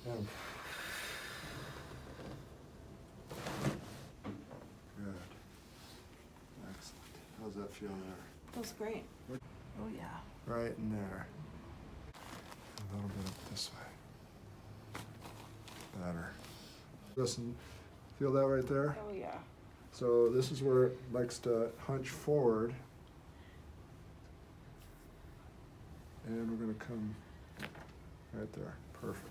And good. Excellent. How's that feel there? Feels great. Oh yeah. Right in there. A little bit up this way. Better. Listen, feel that right there? Oh yeah. So this is where it likes to hunch forward. And we're going to come right there. Perfect.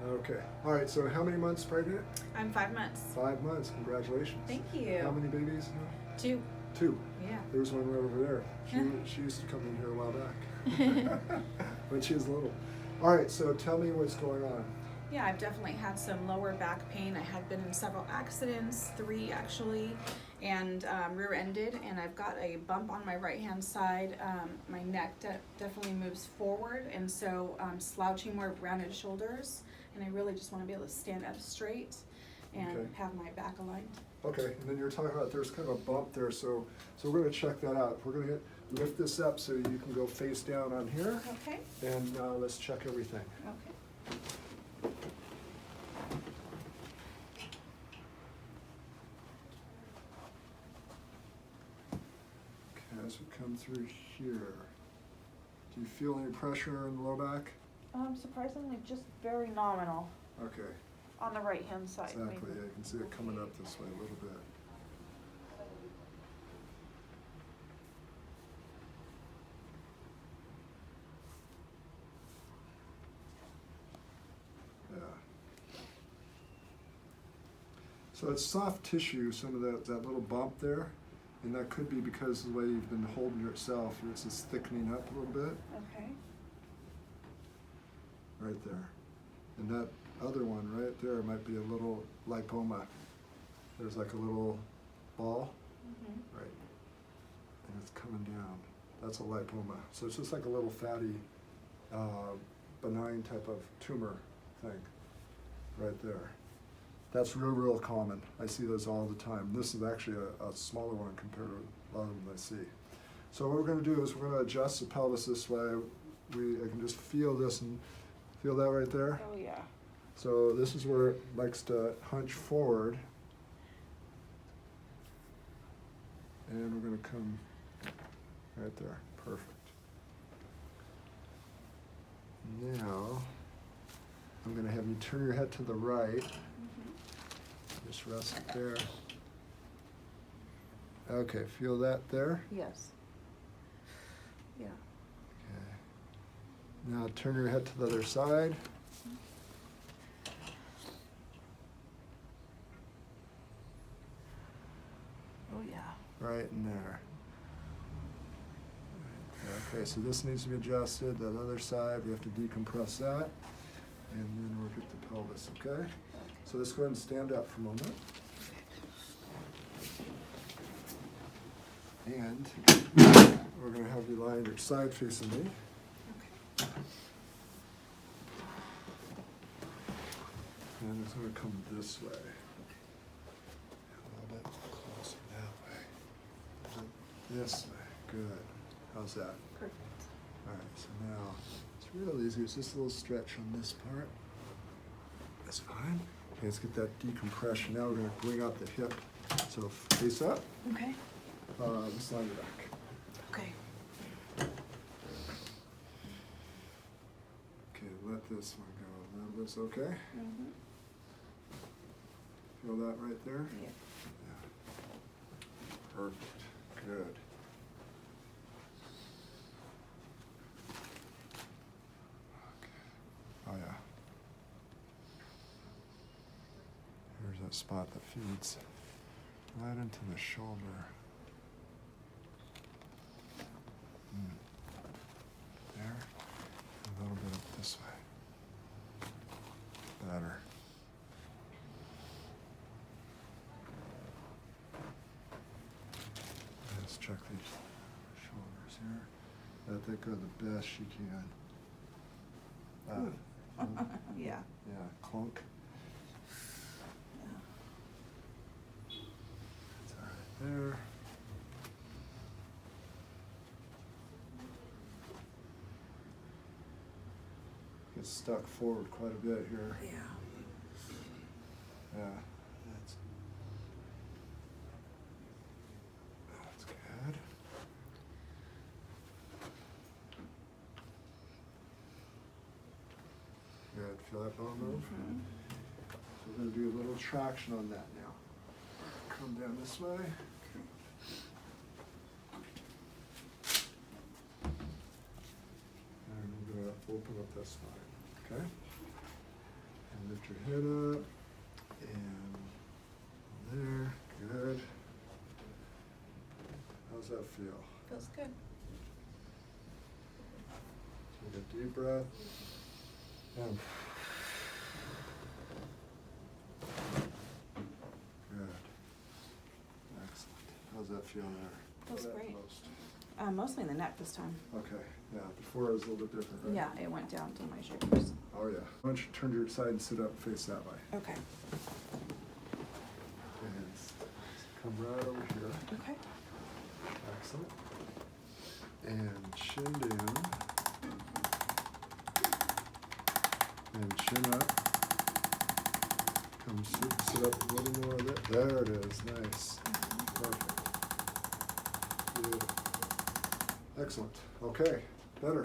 Okay. All right, so how many months pregnant? I'm 5 months. 5 months. Congratulations. Thank you. How many babies now? 2. 2. Yeah. There's one right over there. She used to come in here a while back when she was little. All right, so tell me what's going on. Yeah, I've definitely had some lower back pain. I had been in several accidents, 3 actually, and rear-ended, and I've got a bump on my right-hand side. My neck definitely moves forward, and so slouching more rounded shoulders, and I really just want to be able to stand up straight and Okay. have my back aligned. Okay, and then you're talking about there's kind of a bump there, so we're going to check that out. We're going to lift this up so you can go face down on here, Okay. and let's check everything. Okay. Okay, as we come through here, do you feel any pressure in the low back? Surprisingly, just very nominal Okay, on the right-hand side. exactly. Yeah, you can see it coming up this way a little bit. Yeah. So it's soft tissue, some of that little bump there, and that could be because of the way you've been holding yourself. It's just thickening up a little bit Okay. right there. And that other one right there might be a little lipoma. There's like a little ball, Mm-hmm. right, and it's coming down. That's a lipoma. So it's just like a little fatty, benign type of tumor thing right there. That's real common. I see those all the time. This is actually a smaller one compared to a lot of them I see. So what we're going to do is we're going to adjust the pelvis this way. I can just feel this and feel that right there. Oh yeah. So this is where it likes to hunch forward. And we're going to come right there. Perfect. Now, I'm going to have you turn your head to the right. Mm-hmm. Just rest it there. Okay, feel that there? Yes. Yeah. Okay. Now turn your head to the other side. Oh yeah. Right in there. Okay, so this needs to be adjusted. That other side, we have to decompress that. And then work at the pelvis, okay? So let's go ahead and stand up for a moment. And we're going to have you lie on your side facing me. Okay. And it's going to come this way. A little bit closer that way. This way. Good. How's that? Perfect. All right, so now it's real easy. It's just a little stretch on this part. That's fine. Okay, let's get that decompression. Now we're going to bring out the hip. So face up. Okay. Slide it back. Okay. Okay, let this one go. Now this okay? Mm-hmm. Feel that right there? Yeah. Yeah. Perfect. Good. Oh yeah. Here's that spot that feeds right into the shoulder. There. A little bit up this way. Better. Let's check these shoulders here. Let that go the best you can. Yeah. Yeah, clunk. Yeah. That's all right there. Gets stuck forward quite a bit here. Yeah. Yeah, that's good. Good, feel that bone move? Mm-hmm. So we're gonna do a little traction on that now. Come down this way. And we're gonna open up that spine, okay? And lift your head up, and there, good. How's that feel? Feels good. Take a deep breath. And good. Excellent. How's that feel there? Feels That great. most? Mostly in the neck this time. Okay, yeah, before it was a little bit different, right? Yeah, it went down to my shoulders. Oh, yeah. Why don't you turn to your side and sit up and face that way? Okay. And come right over here. Okay. Excellent. And chin down. And chin up. Come sit up a little more of it. There it is. Nice. Perfect. Good. Excellent. Okay. Better.